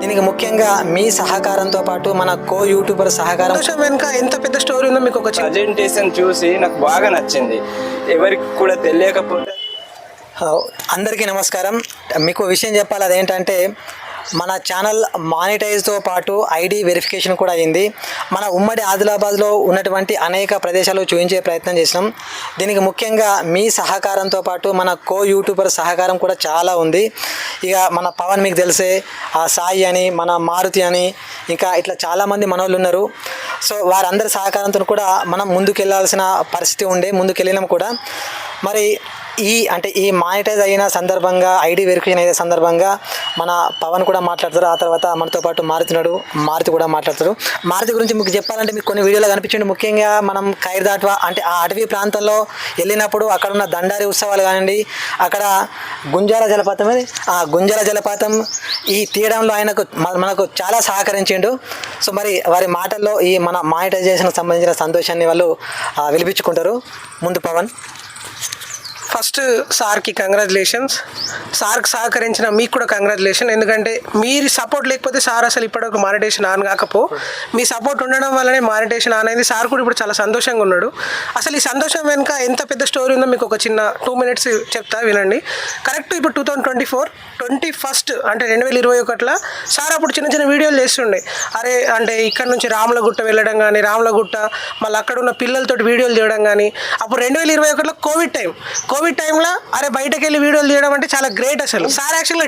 దీనికి ముఖ్యంగా మీ సహకారంతో పాటు మన కో యూట్యూబర్ సహకారం వెనుక ఎంత పెద్ద స్టోరీ ఉందో మీకు ఒక ప్రజెంటేషన్ చూసి నాకు బాగా నచ్చింది. ఎవరికి కూడా తెలియకపోతే అందరికీ నమస్కారం. మీకు విషయం చెప్పాలి, అదేంటంటే మన ఛానల్ మానిటైజ్తో పాటు ఐడి వెరిఫికేషన్ కూడా అయింది. మన ఉమ్మడి ఆదిలాబాద్లో ఉన్నటువంటి అనేక ప్రదేశాలు చూపించే ప్రయత్నం చేసినాం. దీనికి ముఖ్యంగా మీ సహకారంతో పాటు మన కో యూట్యూబర్ సహకారం కూడా చాలా ఉంది. ఇక మన పవన్ మీకు తెలిసే, ఆ సాయి అని, మన మారుతి అని, ఇంకా ఇట్లా చాలామంది మనోళ్ళు ఉన్నారు. సో వారందరి సహకారంతో కూడా మనం ముందుకెళ్లాల్సిన పరిస్థితి ఉండే, ముందుకెళ్ళినాం కూడా. మరి ఈ మానిటైజ్ అయిన సందర్భంగా, ఐడి వెరిఫికేషన్ అయిన సందర్భంగా మన పవన్ కూడా మాట్లాడతారు. ఆ తర్వాత మనతో పాటు మారుతి కూడా మాట్లాడతారు. మారుతి గురించి మీకు చెప్పాలంటే మీకు కొన్ని వీడియోలు కనిపించండి. ముఖ్యంగా మనం ఖైర్దాట్వా అంటే ఆ అటవీ ప్రాంతంలో వెళ్ళినప్పుడు అక్కడ ఉన్న దండారి ఉత్సవాలు కానివ్వండి, అక్కడ గుంజాల జలపాతం, ఆ గుంజాల జలపాతం ఈ తీయడంలో మనకు చాలా సహకరించిండు. సో మరి వారి మాటల్లో ఈ మన మానిటైజేషన్కి సంబంధించిన సంతోషాన్ని వాళ్ళు వినిపించుకుంటారు. ముందు పవన్. ఫస్ట్ సార్కి కంగ్రాచులేషన్స్. సార్కి సహకరించిన మీకు కూడా కంగ్రాచులేషన్. ఎందుకంటే మీరు సపోర్ట్ లేకపోతే సార్ అసలు ఇప్పటివరకు మానిటేషన్ ఆన్ కాకపో, మీ సపోర్ట్ ఉండడం వల్లనే మానిటేషన్ ఆన్ అయింది. సార్ కూడా ఇప్పుడు చాలా సంతోషంగా ఉన్నాడు. అసలు ఈ సంతోషం వెనుక ఎంత పెద్ద స్టోరీ ఉందో మీకు ఒక చిన్న 2 minutes చెప్తా, వినండి. కరెక్ట్ ఇప్పుడు 2021 అంటే 2021లో సార్ అప్పుడు చిన్న చిన్న వీడియోలు చేస్తుండే. అరే అంటే ఇక్కడ నుంచి రాములగుట్ట వెళ్ళడం కానీ, రాములగుట్ట మళ్ళీ అక్కడ ఉన్న పిల్లలతోటి వీడియోలు చేయడం కానీ. అప్పుడు 2021లో కోవిడ్ టైంలో అరే బయటకు వెళ్ళి వీడియోలు తీయడం అంటే చాలా గ్రేట్. అసలు సార్ యాక్చువల్గా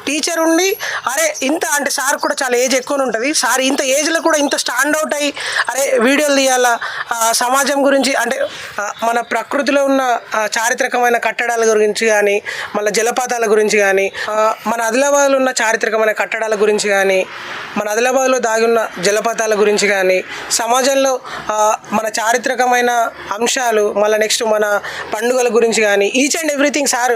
టీచర్ ఉండి అరే ఇంత అంటే సార్ కూడా చాలా ఏజ్ ఎక్కువ ఉంటుంది. సార్ ఇంత ఏజ్లో కూడా ఇంత స్టాండ్ అవుట్ అయ్యి అరే వీడియోలు తీయాలా, సమాజం గురించి అంటే మన ప్రకృతిలో ఉన్న చారిత్రకమైన కట్టడాల గురించి కానీ, మళ్ళీ జలపాతాల గురించి కానీ, మన ఆదిలాబాద్లో ఉన్న చారిత్రకమైన కట్టడాల గురించి కానీ, మన ఆదిలాబాద్లో దాగి ఉన్న జలపాతాల గురించి కానీ, సమాజంలో మన చారిత్రకమైన అంశాలు, మళ్ళీ నెక్స్ట్ మన పండుగల గురించి కానీ, each and everything sir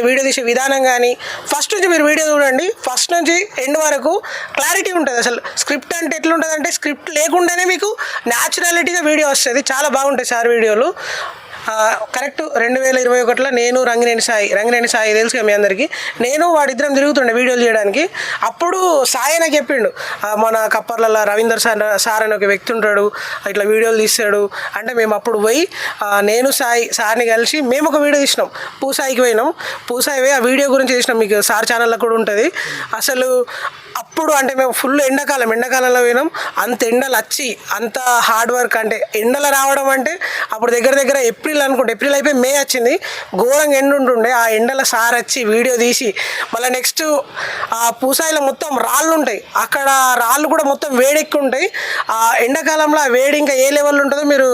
video తీసే విధానం కానీ, ఫస్ట్ నుంచి మీరు వీడియో చూడండి, ఫస్ట్ నుంచి ఎండ్ వరకు క్లారిటీ ఉంటుంది. అసలు స్క్రిప్ట్ అంటే ఎట్లుంటుంది అంటే స్క్రిప్ట్ లేకుండానే మీకు న్యాచురాలిటీగా వీడియో వస్తుంది. చాలా బాగుంటాయి సార్ వీడియోలు. కరెక్ట్ 2021లో నేను రంగినేని సాయి తెలుసు మీ అందరికీ. నేను వాడిద్దరం తిరుగుతుండే వీడియోలు చేయడానికి. అప్పుడు సాయి నాకు చెప్పిండు, మన కప్పర్లలో రవీందర్ సార్ అని ఒక వ్యక్తి ఉంటాడు, ఇట్లా వీడియోలు తీస్తాడు అంటే. మేము అప్పుడు పోయి నేను సార్ని కలిసి మేము ఒక వీడియో తీసినాం. పూసాయికి పోయినాం. పూసాయి పోయి ఆ వీడియో గురించి తీసినాం. మీకు సార్ ఛానల్లో కూడా ఉంటుంది. అసలు అప్పుడు అంటే మేము ఫుల్ ఎండాకాలంలో పోయినాం. అంత ఎండలు వచ్చి అంత హార్డ్ వర్క్ అంటే ఎండలు రావడం అంటే అప్పుడు దగ్గర ఏప్రిల్ అయిపోయి మే వచ్చింది. ఘోరంగా ఎండ ఉంటుండే. ఆ ఎండల సార్ వచ్చి వీడియో తీసి మళ్ళీ నెక్స్ట్ ఆ పూసాయిలో మొత్తం రాళ్ళు ఉంటాయి. అక్కడ రాళ్ళు కూడా మొత్తం వేడెక్కి ఉంటాయి. ఆ ఎండాకాలంలో ఆ వేడి ఇంకా ఏ లెవెల్లో ఉంటుందో మీరు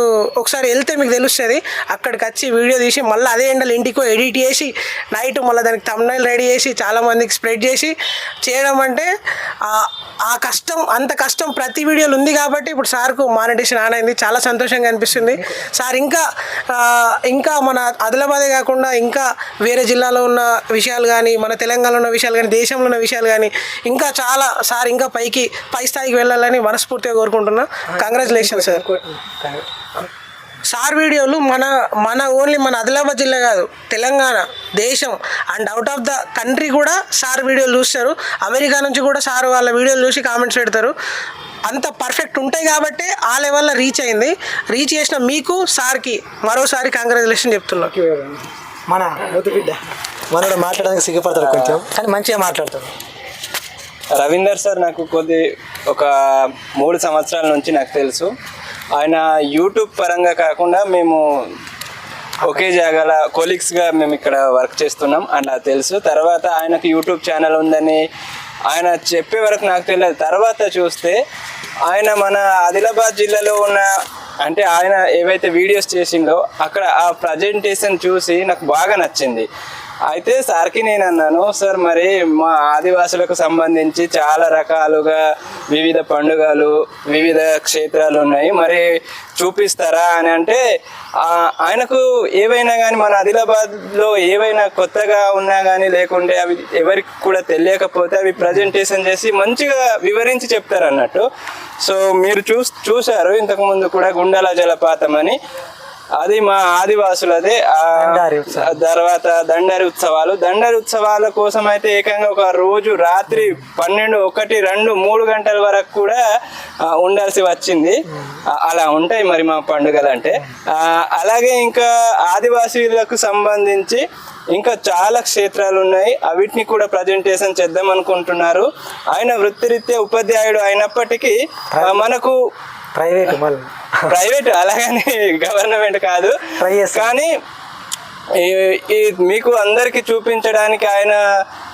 ఒకసారి వెళ్తే మీకు తెలుస్తుంది. అక్కడికి వచ్చి వీడియో తీసి మళ్ళీ అదే ఎండలు ఇంటికి ఎడిట్ చేసి నైట్ మళ్ళీ దానికి థంబ్నైల్ రెడీ చేసి చాలామందికి స్ప్రెడ్ చేసి చేయడం అంటే అంత కష్టం ప్రతి వీడియోలో ఉంది. కాబట్టి ఇప్పుడు సార్కు మానిటేషన్ ఆన్ అయింది. చాలా సంతోషంగా అనిపిస్తుంది. సార్ ఇంకా మన ఆదిలాబాదే కాకుండా ఇంకా వేరే జిల్లాలో ఉన్న విషయాలు కానీ, మన తెలంగాణలో ఉన్న విషయాలు కానీ, దేశంలో ఉన్న విషయాలు కానీ ఇంకా చాలా సార్ ఇంకా పై స్థాయికి వెళ్ళాలని మనస్ఫూర్తిగా కోరుకుంటున్నా. Congratulation sir. సార్ వీడియోలు మన ఓన్లీ మన ఆదిలాబాద్ జిల్లా కాదు, తెలంగాణ, దేశం and out of the country కూడా సార్ వీడియోలు చూస్తారు. అమెరికా నుంచి కూడా సార్ వాళ్ళ వీడియోలు చూసి కామెంట్స్ పెడతారు. అంత పర్ఫెక్ట్ ఉంటాయి కాబట్టి ఆ లెవెల్లో రీచ్ అయింది. రీచ్ చేసిన మీకు సార్కి మరోసారి కంగ్రాచులేషన్ చెప్తున్నా. మన ముద్దు బిడ్డ మనోడు మాట్లాడడానికి సిగ్గుపడతారు కొంచెం, కానీ మంచిగా మాట్లాడతారు. రవీందర్ సార్ నాకు ఒక 3 సంవత్సరాల నుంచి నాకు తెలుసు. ఆయన యూట్యూబ్ పరంగా కాకుండా మేము ఒకే జాగాల కొలీగ్స్గా మేము ఇక్కడ వర్క్ చేస్తున్నాం అని నాకు తెలుసు. తర్వాత ఆయనకు యూట్యూబ్ ఛానల్ ఉందని ఆయన చెప్పే వరకు నాకు తెలియదు. తర్వాత చూస్తే ఆయన మన ఆదిలాబాద్ జిల్లాలో ఉన్న అంటే ఆయన ఏవైతే వీడియోస్ చేసిండో అక్కడ ఆ ప్రజెంటేషన్ చూసి నాకు బాగా నచ్చింది. అయితే సార్కి నేను అన్నాను, సార్ మరి మా ఆదివాసులకు సంబంధించి చాలా రకాలుగా వివిధ పండుగలు, వివిధ క్షేత్రాలు ఉన్నాయి, మరి చూపిస్తారా అని అంటే ఆయనకు ఏవైనా కానీ మన ఆదిలాబాద్లో ఏవైనా కొత్తగా ఉన్నా కానీ లేకుంటే అవి ఎవరికి కూడా తెలియకపోతే అవి ప్రజెంటేషన్ చేసి మంచిగా వివరించి చెప్తారు అన్నట్టు. సో మీరు చూశారు ఇంతకుముందు కూడా గుండాల జలపాతం అని. అది మా ఆదివాసులదే. దండారి ఉత్సవం. తర్వాత దండరి ఉత్సవాల కోసం అయితే ఏకంగా ఒక రోజు రాత్రి 12, 1, 2, 3 గంటల వరకు కూడా ఉండాల్సి వచ్చింది. అలా ఉంటాయి మరి మా పండుగలు అంటే. అలాగే ఇంకా ఆదివాసీలకు సంబంధించి ఇంకా చాలా క్షేత్రాలు ఉన్నాయి, అవిటిని కూడా ప్రజెంటేషన్ చేద్దాం అనుకుంటున్నారు. ఆయన వృత్తిరీత్యా ఉపాధ్యాయుడు అయినప్పటికీ మనకు ప్రైవేట్ అలాగని గవర్నమెంట్ కాదు, కానీ ఈ మీకు అందరికి చూపించడానికి ఆయన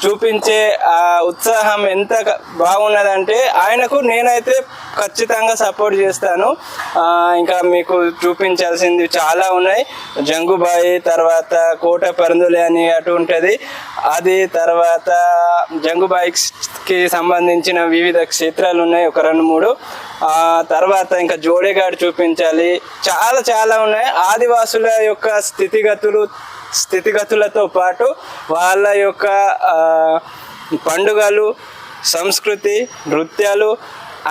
చూపించే ఆ ఉత్సాహం ఎంత బాగున్నదంటే ఆయనకు నేనైతే ఖచ్చితంగా సపోర్ట్ చేస్తాను. ఇంకా మీకు చూపించాల్సింది చాలా ఉన్నాయి. జంగుబాయి, తర్వాత కోట పరందులే అని అటు ఉంటుంది, అది తర్వాత జంగుబాయికి సంబంధించిన వివిధ క్షేత్రాలు ఉన్నాయి, ఒక 2, 3. తర్వాత ఇంకా జోడేగాడు చూపించాలి, చాలా ఉన్నాయి. ఆదివాసుల యొక్క స్థితిగతులతో పాటు వాళ్ళ యొక్క పండుగలు, సంస్కృతి, నృత్యాలు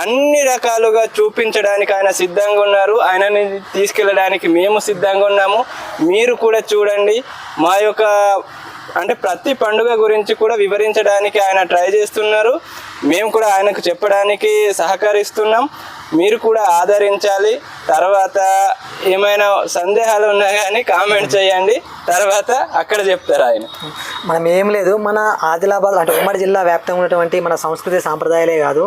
అన్ని రకాలుగా చూపించడానికి ఆయన సిద్ధంగా ఉన్నారు. ఆయనని తీసుకెళ్ళడానికి మేము సిద్ధంగా ఉన్నాము. మీరు కూడా చూడండి. మా యొక్క అంటే ప్రతి పండుగ గురించి కూడా వివరించడానికి ఆయన ట్రై చేస్తున్నారు. మేము కూడా ఆయనకు చెప్పడానికి సహకరిస్తున్నాం. మీరు కూడా ఆదరించాలి. తర్వాత ఏమైనా సందేహాలు ఉన్నా కానీ కామెంట్ చేయండి, తర్వాత అక్కడ చెప్తారు ఆయన. మనం ఏం లేదు, మన ఆదిలాబాద్ అంటే ఉమ్మడి జిల్లా వ్యాప్తంగా ఉన్నటువంటి మన సంస్కృతి సాంప్రదాయాలే కాదు,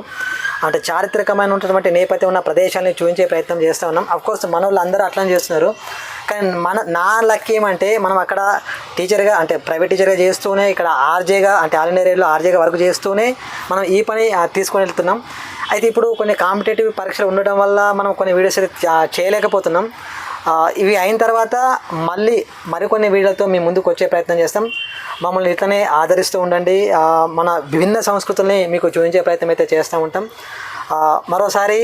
అంటే చారిత్రకమైన ఉన్నటువంటి నేపథ్యం ఉన్న ప్రదేశాలని చూపించే ప్రయత్నం చేస్తూ ఉన్నాం. అఫ్కోర్స్ మన వాళ్ళు అందరూ అట్లనే చేస్తున్నారు, కానీ నా లక్ ఏమంటే మనం అక్కడ టీచర్గా అంటే ప్రైవేట్ టీచర్గా చేస్తూనే ఇక్కడ ఆర్జేగా అంటే ఆల్ ఇండియా రేడియోలో ఆర్జేగా వర్క్ చేస్తూనే మనం ఈ పని తీసుకొని వెళ్తున్నాం. అయితే ఇప్పుడు కొన్ని కాంపిటేటివ్ పరీక్షలు ఉండడం వల్ల మనం కొన్ని వీడియోస్ చేయలేకపోతున్నాం. ఇవి అయిన తర్వాత మరికొన్ని వీడియోలతో మీ ముందుకు వచ్చే ప్రయత్నం చేస్తాం. మమ్మల్ని ఇట్లనే ఆదరిస్తూ ఉండండి. మన విభిన్న సంస్కృతుల్ని మీకు చూపించే ప్రయత్నం అయితే చేస్తూ ఉంటాం. మరోసారి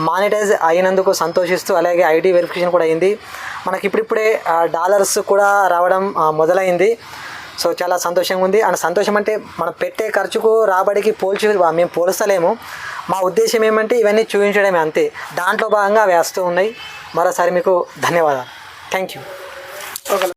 మానిటైజ్ అయినందుకు సంతోషిస్తూ, అలాగే ఐడి వెరిఫికేషన్ కూడా అయింది. మనకి ఇప్పుడిప్పుడే డాలర్స్ కూడా రావడం మొదలైంది. సో చాలా సంతోషంగా ఉంది. అండ్ సంతోషం అంటే మనం పెట్టే ఖర్చుకు రాబడికి మేము పోలుస్తలేము. మా ఉద్దేశం ఏమంటే ఇవన్నీ చూపించడమే, అంతే. దాంట్లో భాగంగా అవి వస్తూ ఉన్నాయి. మరోసారి మీకు ధన్యవాదాలు. Thank you.